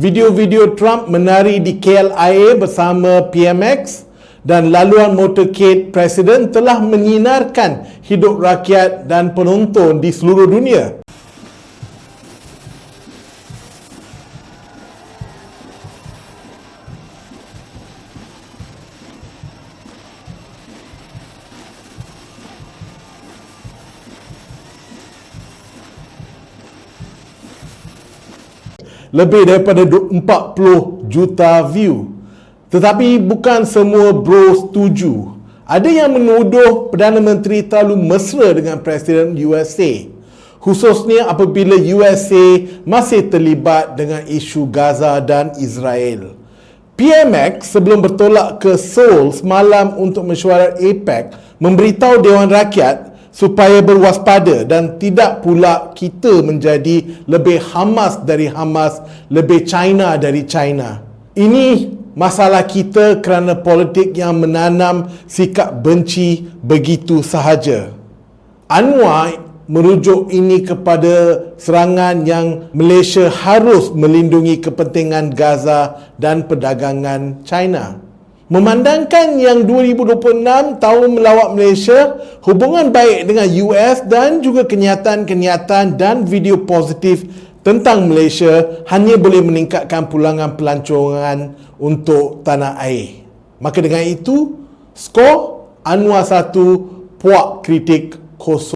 Video-video Trump menari di KLIA bersama PMX dan laluan motorcade Presiden telah menyinarkan hidup rakyat dan penonton di seluruh dunia. Lebih daripada 40 juta view. Tetapi bukan semua bro setuju. Ada yang menuduh Perdana Menteri terlalu mesra dengan Presiden USA, khususnya apabila USA masih terlibat dengan isu Gaza dan Israel. PMX sebelum bertolak ke Seoul semalam untuk mesyuarat APEC memberitahu Dewan Rakyat supaya berwaspada dan tidak pula kita menjadi lebih Hamas dari Hamas, lebih China dari China. Ini masalah kita kerana politik yang menanam sikap benci begitu sahaja. Anwar merujuk ini kepada serangan yang Malaysia harus melindungi kepentingan Gaza dan perdagangan China. Memandangkan yang 2026 tahun melawat Malaysia, hubungan baik dengan US dan juga kenyataan-kenyataan dan video positif tentang Malaysia hanya boleh meningkatkan pulangan pelancongan untuk tanah air. Maka dengan itu, skor Anwar 1, puak kritik 0.